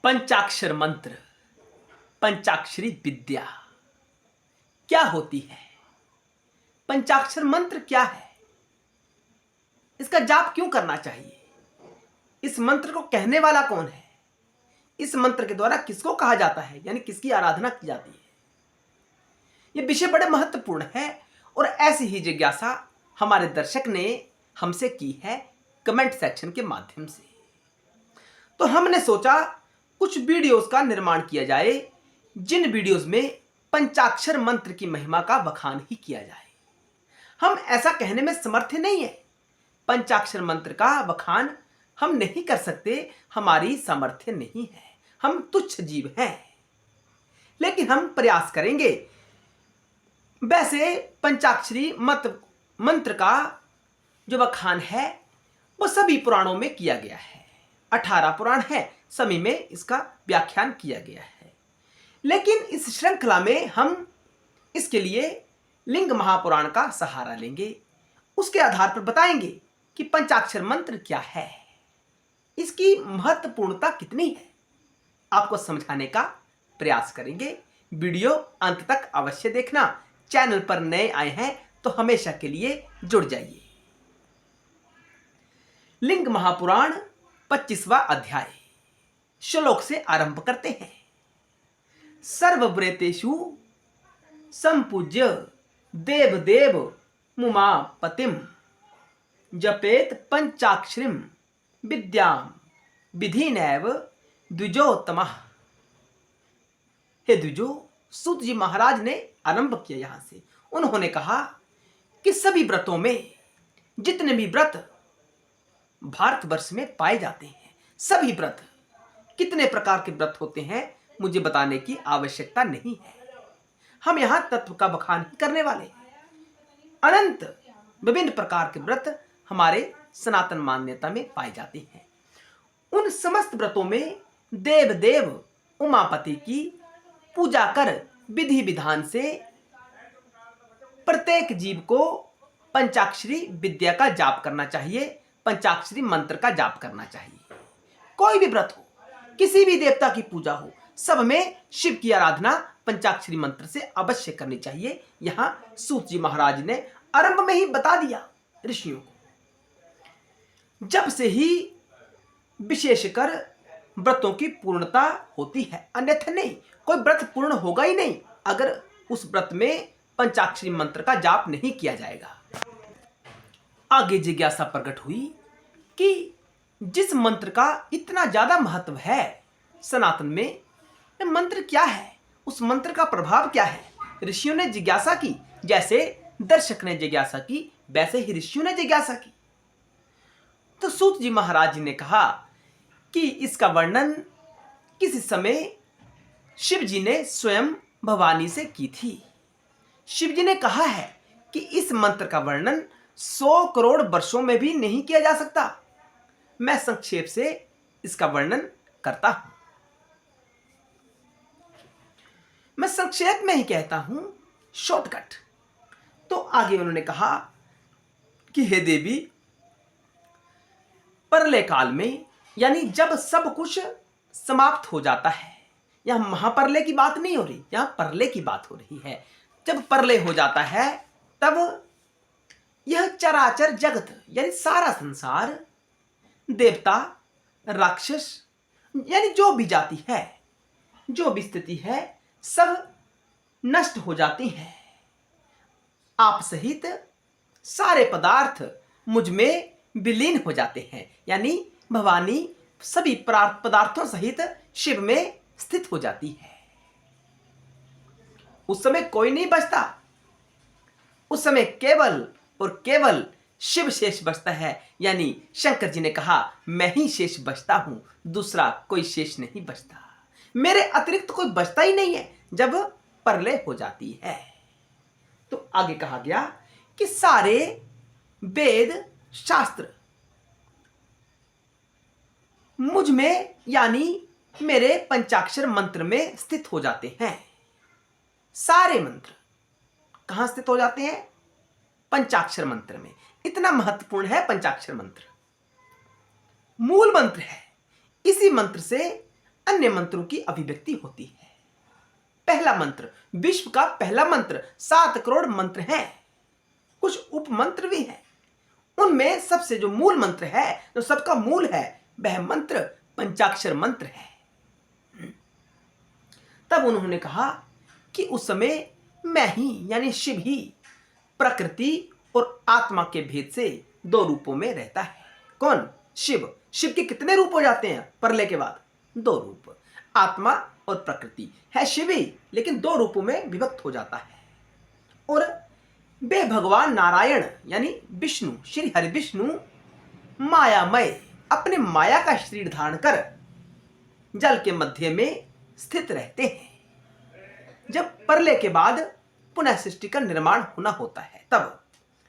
पंचाक्षर मंत्र, पंचाक्षरी विद्या क्या होती है? पंचाक्षर मंत्र क्या है? इसका जाप क्यों करना चाहिए? इस मंत्र को कहने वाला कौन है? इस मंत्र के द्वारा किसको कहा जाता है, यानी किसकी आराधना की जाती है? ये विषय बड़े महत्वपूर्ण है और ऐसी ही जिज्ञासा हमारे दर्शक ने हमसे की है कमेंट सेक्शन के माध्यम से। तो हमने सोचा कुछ वीडियोस का निर्माण किया जाए जिन वीडियोस में पंचाक्षर मंत्र की महिमा का बखान ही किया जाए। हम ऐसा कहने में समर्थ नहीं है, पंचाक्षर मंत्र का बखान हम नहीं कर सकते, हमारी सामर्थ्य नहीं है, हम तुच्छ जीव हैं, लेकिन हम प्रयास करेंगे। वैसे पंचाक्षरी मंत्र का जो बखान है वो सभी पुराणों में किया गया है। 18 पुराण है, सभी में इसका व्याख्यान किया गया है, लेकिन इस श्रृंखला में हम इसके लिए लिंग महापुराण का सहारा लेंगे। उसके आधार पर बताएंगे कि पंचाक्षर मंत्र क्या है, इसकी महत्वपूर्णता कितनी है, आपको समझाने का प्रयास करेंगे। वीडियो अंत तक अवश्य देखना। चैनल पर नए आए हैं तो हमेशा के लिए जुड़ जाइए। लिंग महापुराण 25वां अध्याय श्लोक से आरंभ करते हैं। सर्वव्रतेषु संपूज्य देवदेव मुमापतिम जपेत पंचाक्षरीं विद्याम विधिनैव द्विजोत्तमः। हे द्विजो, सूत जी महाराज ने आरंभ किया यहां से। उन्होंने कहा कि सभी व्रतों में, जितने भी व्रत भारतवर्ष में पाए जाते हैं, सभी व्रत, कितने प्रकार के व्रत होते हैं मुझे बताने की आवश्यकता नहीं है। हम यहां तत्व का बखान ही करने वाले हैं। अनंत विभिन्न प्रकार के व्रत हमारे सनातन मान्यता में पाए जाते हैं। उन समस्त व्रतों में देवदेव उमापति की पूजा कर विधि विधान से प्रत्येक जीव को पंचाक्षरी विद्या का जाप करना चाहिए, पंचाक्षरी मंत्र का जाप करना चाहिए। कोई भी व्रत हो, किसी भी देवता की पूजा हो, सब में शिव की आराधना पंचाक्षरी मंत्र से अवश्य करनी चाहिए। यहां सूत जी महाराज ने आरंभ में ही बता दिया ऋषियों को। जब से ही विशेषकर व्रतों की पूर्णता होती है, अन्यथा नहीं। कोई व्रत पूर्ण होगा ही नहीं अगर उस व्रत में पंचाक्षरी मंत्र का जाप नहीं किया जाएगा। आगे जिज्ञासा प्रकट हुई कि जिस मंत्र का इतना ज्यादा महत्व है सनातन में, ये मंत्र क्या है, उस मंत्र का प्रभाव क्या है। ऋषियों ने जिज्ञासा की, जैसे दर्शक ने जिज्ञासा की वैसे ही ऋषियों ने जिज्ञासा की। तो सूत जी महाराज जी ने कहा कि इसका वर्णन किसी समय शिव जी ने स्वयं भवानी से की थी। शिव जी ने कहा है कि इस मंत्र का वर्णन 100 करोड़ वर्षों में भी नहीं किया जा सकता। मैं संक्षेप से इसका वर्णन करता हूं, मैं संक्षेप में ही कहता हूं, शॉर्टकट। तो आगे उन्होंने कहा कि हे देवी, प्रलय काल में, यानी जब सब कुछ समाप्त हो जाता है, यहां महाप्रलय की बात नहीं हो रही, यहां प्रलय की बात हो रही है। जब प्रलय हो जाता है तब यह चराचर जगत यानी सारा संसार, देवता, राक्षस, यानी जो भी जाति है, जो भी स्थिति है, सब नष्ट हो जाती हैं। आप सहित सारे पदार्थ मुझ में विलीन हो जाते हैं, यानी भवानी सभी पदार्थों सहित शिव में स्थित हो जाती है। उस समय कोई नहीं बचता, उस समय केवल और केवल शिव शेष बचता है। यानी शंकर जी ने कहा, मैं ही शेष बचता हूं, दूसरा कोई शेष नहीं बचता, मेरे अतिरिक्त कोई बचता ही नहीं है जब प्रलय हो जाती है। तो आगे कहा गया कि सारे वेद शास्त्र मुझ में यानी मेरे पंचाक्षर मंत्र में स्थित हो जाते हैं। सारे मंत्र कहां स्थित हो जाते हैं? पंचाक्षर मंत्र में। इतना महत्वपूर्ण है पंचाक्षर मंत्र, मूल मंत्र है। इसी मंत्र से अन्य मंत्रों की अभिव्यक्ति होती है। पहला मंत्र, विश्व का पहला मंत्र, 7 करोड़ मंत्र हैं, कुछ उप मंत्र भी हैं। उनमें सबसे जो मूल मंत्र है, जो सबका मूल है, वह मंत्र पंचाक्षर मंत्र है। तब उन्होंने कहा कि उस समय मैं ही यानी शिव ही प्रकृति और आत्मा के भेद से 2 रूपों में रहता है। कौन? शिव। शिव के कितने रूप हो जाते हैं प्रलय के बाद? 2 रूप। आत्मा और प्रकृति है शिव ही, लेकिन 2 रूपों में विभक्त हो जाता है। और वे भगवान नारायण यानी विष्णु, श्री हरि विष्णु मायामय अपने माया का शरीर धारण कर जल के मध्य में स्थित रहते हैं। जब प्रलय के बाद पुनः सृष्टि का निर्माण होना होता है तब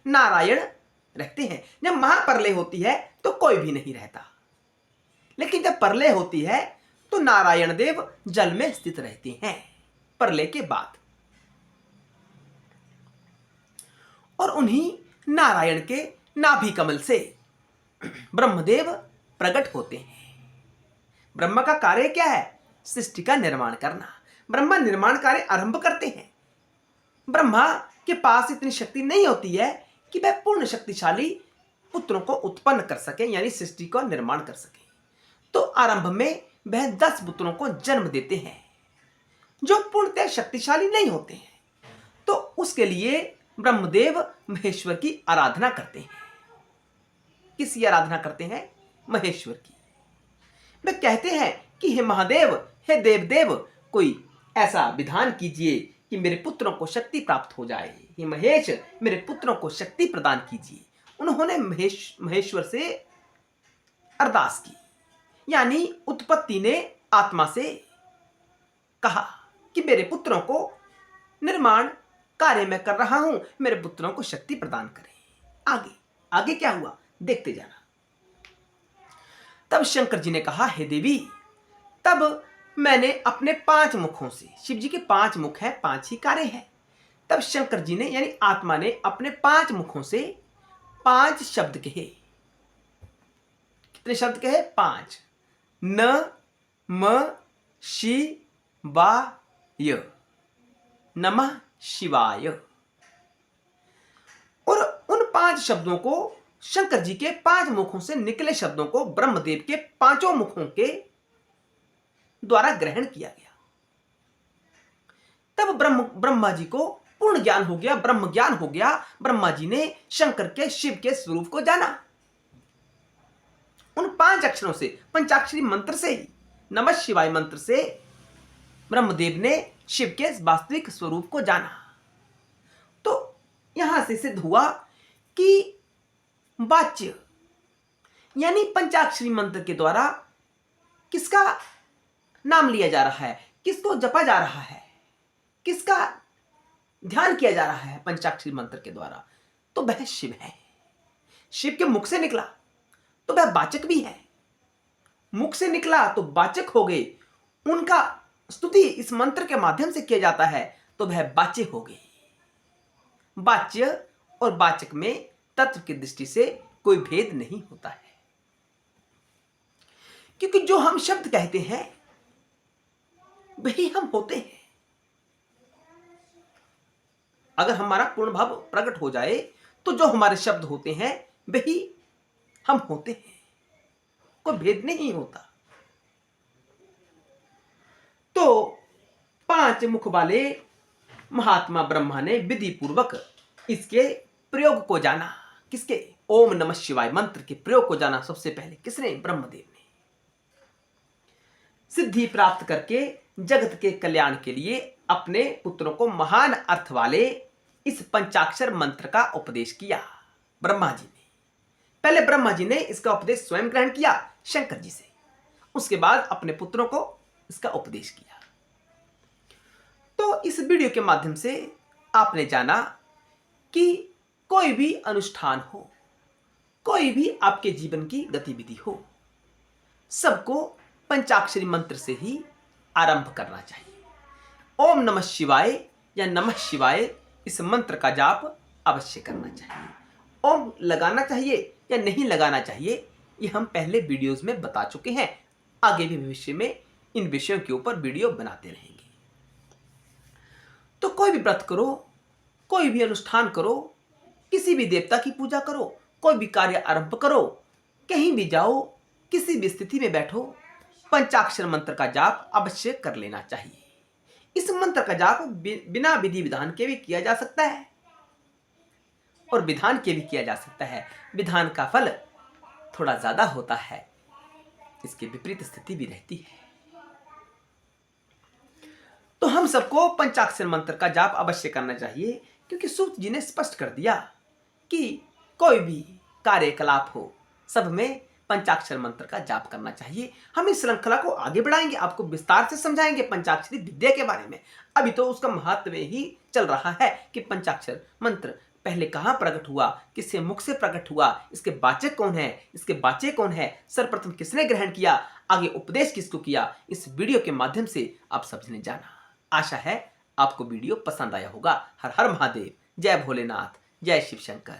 नारायण रहते हैं। जब महाप्रलय होती है तो कोई भी नहीं रहता, लेकिन जब प्रलय होती है तो नारायण देव जल में स्थित रहते हैं प्रलय के बाद। और उन्हीं नारायण के नाभि कमल से ब्रह्मदेव प्रकट होते हैं। ब्रह्मा का कार्य क्या है? सृष्टि का निर्माण करना। ब्रह्मा निर्माण कार्य आरंभ करते हैं। ब्रह्मा के पास इतनी शक्ति नहीं होती है कि वह पूर्ण शक्तिशाली पुत्रों को उत्पन्न कर सके यानी सृष्टि का निर्माण कर सके। तो आरंभ में वह 10 पुत्रों को जन्म देते हैं जो पूर्णतः शक्तिशाली नहीं होते हैं। तो उसके लिए ब्रह्मदेव महेश्वर की आराधना करते हैं। किसकी आराधना करते हैं? महेश्वर की। वे कहते हैं कि हे महादेव, हे देवदेव, कोई ऐसा विधान कीजिए कि मेरे पुत्रों को शक्ति प्राप्त हो जाए। हे महेश, मेरे पुत्रों को शक्ति प्रदान कीजिए। उन्होंने महेश्वर से अरदास की, यानी उत्पत्ति ने आत्मा से कहा कि मेरे पुत्रों को निर्माण कार्य मैं कर रहा हूं, मेरे पुत्रों को शक्ति प्रदान करें। आगे आगे क्या हुआ देखते जाना। तब शंकर जी ने कहा, हे देवी, तब मैंने अपने 5 मुखों से, शिव जी के 5 मुख हैं, 5 ही कार्य हैं। तब शंकर जी ने यानी आत्मा ने अपने 5 मुखों से 5 शब्द कहे। कितने शब्द कहे? 5। न म शि वा य, नमः शिवाय। और उन 5 शब्दों को, शंकर जी के 5 मुखों से निकले शब्दों को ब्रह्मदेव के 5 मुखों के द्वारा ग्रहण किया गया। तब ब्रह्मा जी को पूर्ण ज्ञान हो गया, ब्रह्म ज्ञान हो गया। ब्रह्मा जी ने शंकर के, शिव के स्वरूप को जाना। उन 5 अक्षरों से, पंचाक्षरी मंत्र से ही, नमः शिवाय मंत्र से ब्रह्मदेव ने शिव के वास्तविक स्वरूप को जाना। तो यहां से सिद्ध हुआ कि वाच्य यानी पंचाक्षरी मंत्र के द्वारा किसका नाम लिया जा रहा है, किसको जपा जा रहा है, किसका ध्यान किया जा रहा है पंचाक्षरी मंत्र के द्वारा, तो वह शिव है। शिव के मुख से निकला तो वह वाचक भी है। मुख से निकला तो वाचक हो गए। उनका स्तुति इस मंत्र के माध्यम से किया जाता है तो वह वाच्य हो गए। वाच्य और वाचक में तत्व की दृष्टि से कोई भेद नहीं होता है, क्योंकि जो हम शब्द कहते हैं वही हम होते हैं। अगर हमारा पूर्ण भाव प्रकट हो जाए तो जो हमारे शब्द होते हैं वही हम होते हैं, कोई भेद नहीं होता। तो 5 मुख वाले महात्मा ब्रह्मा ने विधि पूर्वक इसके प्रयोग को जाना। किसके? ओम नमः शिवाय मंत्र के प्रयोग को जाना। सबसे पहले किसने? ब्रह्मदेव ने। सिद्धि प्राप्त करके जगत के कल्याण के लिए अपने पुत्रों को महान अर्थ वाले इस पंचाक्षर मंत्र का उपदेश किया ब्रह्मा जी ने। पहले ब्रह्मा जी ने इसका उपदेश स्वयं ग्रहण किया शंकर जी से, उसके बाद अपने पुत्रों को इसका उपदेश किया। तो इस वीडियो के माध्यम से आपने जाना कि कोई भी अनुष्ठान हो, कोई भी आपके जीवन की गतिविधि हो, सबको पंचाक्षरी मंत्र से ही आरंभ करना चाहिए। ओम नमः शिवाय या नमः शिवाय इस मंत्र का जाप अवश्य करना चाहिए। ओम लगाना चाहिए या नहीं लगाना चाहिए ये हम पहले वीडियोस में बता चुके हैं। आगे भी भविष्य में इन विषयों के ऊपर वीडियो बनाते रहेंगे। तो कोई भी व्रत करो, कोई भी अनुष्ठान करो, किसी भी देवता की पूजा करो, कोई भी कार्य आरंभ करो, कहीं भी जाओ, किसी भी स्थिति में बैठो, पंचाक्षर मंत्र का जाप अवश्य कर लेना चाहिए। इस मंत्र का जाप बिना विधि विधान के भी किया जा सकता है और विधान के भी किया जा सकता है। विधान का फल थोड़ा ज्यादा होता है, इसके विपरीत स्थिति भी रहती है। तो हम सबको पंचाक्षर मंत्र का जाप अवश्य करना चाहिए, क्योंकि सूत जी ने स्पष्ट कर दिया कि कोई भी कार्यकलाप हो, सब में पंचाक्षर मंत्र का जाप करना चाहिए। हम इस श्रृंखला को आगे बढ़ाएंगे, आपको विस्तार से समझाएंगे पंचाक्षरी विद्या के बारे में। अभी तो उसका महत्व ही चल रहा है कि पंचाक्षर मंत्र पहले कहाँ प्रकट हुआ, किसके मुख से प्रकट हुआ, इसके वाचक कौन है, इसके वाच्य कौन है, सर्वप्रथम किसने ग्रहण किया, आगे उपदेश किसको किया। इस वीडियो के माध्यम से आप सबने जाना। आशा है आपको वीडियो पसंद आया होगा। हर हर महादेव, जय भोलेनाथ, जय शिव शंकर।